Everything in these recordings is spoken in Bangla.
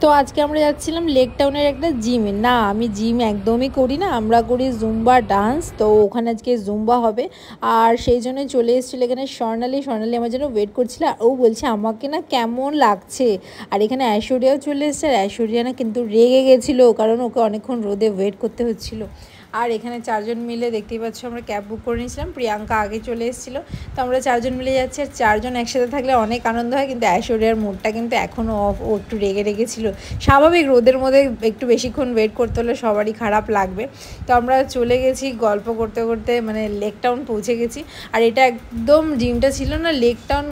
তো আজকে আমরা যাচ্ছিলাম লেক টাউনের একটা জিমে। না, আমি জিম একদমই করি না, আমরা করি জুম্বা ডান্স। তো ওখানে আজকে জুম্বা হবে, আর সেই জন্যই চলে এসেছিলো এখানে স্বর্ণালী আমার জন্য ওয়েট করছিল। আর ও বলছে আমাকে না কেমন লাগছে। আর এখানে ঐশ্বরিয়াও চলে এসেছে, আর ঐশ্বরিয়া না কিন্তু রেগে গেছিলো, কারণ ওকে অনেকক্ষণ রোদে ওয়েট করতে হচ্ছিলো। আর এখানে চারজন মিলে দেখতেই পাচ্ছ আমরা ক্যাব বুক করে নিয়েছিলাম, প্রিয়াঙ্কা আগে চলে এসেছিলো। তো আমরা চারজন মিলে যাচ্ছি, আর চারজন একসাথে থাকলে অনেক আনন্দ হয়। কিন্তু ঐশ্বরিয়ার মুডটা কিন্তু এখনও অফ, ও একটু রেগে রেগেছিলো। স্বাভাবিক, রোদের মধ্যে একটু বেশিক্ষণ ওয়েট করতে হলে সবারই খারাপ লাগবে। তো আমরা চলে গেছি গল্প করতে করতে, মানে লেক টাউন পৌঁছে গেছি। আর এটা একদম জিমটা ছিল না লেক টাউন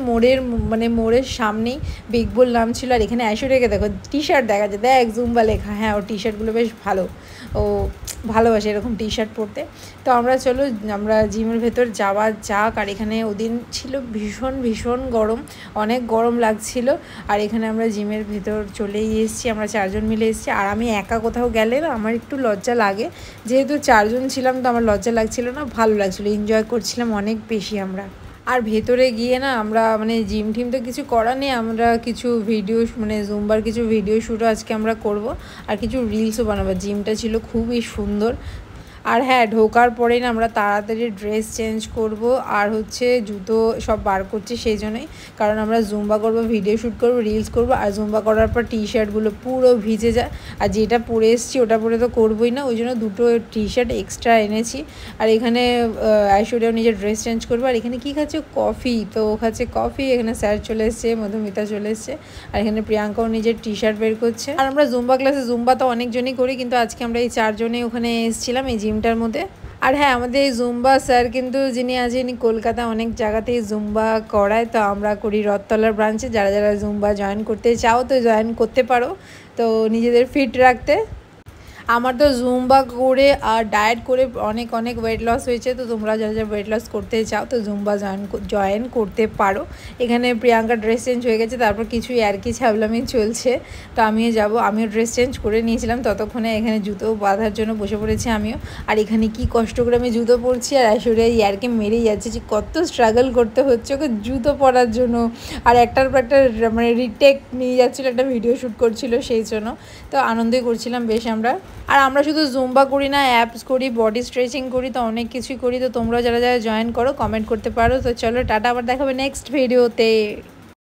মোড়ের সামনেই, বিগ বুল নাম ছিল। আর এখানে ঐশ্বরিয়াকে দেখো টি শার্ট দেখা যায়, দেখ জুম্বা লেখা। হ্যাঁ, ও টি শার্টগুলো বেশ ভালো, ও ভালোবাসে এরকম টি শার্ট পরতে। তো আমরা জিমের ভেতর যাওয়া যাক। আর এখানে ওদিন ছিল ভীষণ গরম, অনেক গরম লাগছিল। আর এখানে আমরা জিমের ভেতর চলেই এসেছি, আমরা চারজন মিলে এসেছি। আর আমি একা কোথাও গেলে না আমার একটু লজ্জা লাগে, যেহেতু চারজন ছিলাম তো আমার লজ্জা লাগছিল না, ভালো লাগছিলো, এনজয় করছিলাম অনেক বেশি আমরা। আর ভেতরে গিয়ে না আমরা জিম টিম তো কিছু করার নেই, আমরা কিছু ভিডিও জুম্বার কিছু ভিডিও শ্যুটও আজকে আমরা করব, আর কিছু রিলসও বানাবো। জিমটা ছিল খুবই সুন্দর। আর হ্যাঁ, ঢোকার পরেই না আমরা তাড়াতাড়ি ড্রেস চেঞ্জ করব, আর জুতো সব বার করছি সেই জন্যই, কারণ আমরা জুম্বা করব, ভিডিও শ্যুট করব, রিলস করব। আর জুম্বা করার পর টি শার্টগুলো পুরো ভিজে যায়, আর যেটা পরে এসেছি ওটা পরে তো করবোই না, ওই জন্য দুটো টি শার্ট এক্সট্রা এনেছি। আর এখানে ঐশ্বরিয়াও নিজের ড্রেস চেঞ্জ করবো। আর এখানে কী খাচ্ছে, কফি। তো ও খাচ্ছে কফি। এখানে স্যার চলে এসছে, মধুমিতা চলে এসছে। আর এখানে প্রিয়াঙ্কাও নিজের টি শার্ট বের করছে। আর আমরা জুম্বা ক্লাসে, জুম্বা তো অনেকজনই করি, কিন্তু আজকে আমরা এই চারজনেই ওখানে এসেছিলাম এই জিমটার মধ্যে। আর হ্যাঁ, আমাদের এই জুম্বা স্যার কিন্তু যিনি আছেন কলকাতা অনেক জায়গাতেই জুম্বা করায়। তো আমরা করি রথতলার ব্রাঞ্চে। যারা যারা জুম্বা জয়েন করতে চাও তো জয়েন করতে পারো, তো নিজেদের ফিট রাখতে। আমার তো জুম্বা করে আর ডায়েট করে অনেক ওয়েট লস হয়েছে। তো তোমরা যারা যারা ওয়েট লস করতে চাও তো জুম্বা জয়েন করতে পারো। এখানে প্রিয়াঙ্কা ড্রেস চেঞ্জ হয়ে গেছে, তারপর কিছু আর কি ছাবলামি চলছে। তো আমিও আমিও ড্রেস চেঞ্জ করে নিয়েছিলাম, ততক্ষণে এখানে জুতো বাঁধার জন্য বসে পড়েছি আমিও। আর এখানে কি কষ্ট করে আমি জুতো পরছি, আর ঐশ্বরিয়া ইয়ারকে মেরেই যাচ্ছে যে কত স্ট্রাগল করতে হচ্ছে ওকে জুতো পরার জন্য। আর একটার পর একটা রিটেক নিয়ে যাচ্ছিলো, একটা ভিডিও শ্যুট করছিল সেই জন্য। তো আনন্দই করছিলাম বেশ আমরা। আর আমরা শুধু জুম্বা করি না, অ্যাপস করি, বডি স্ট্রেচিং করি, তো অনেক কিছুই করি। তো তোমরা যারা যারা জয়েন করো কমেন্ট করতে পারো। তো চলো টাটা, আবার দেখাবে নেক্সট ভিডিওতে।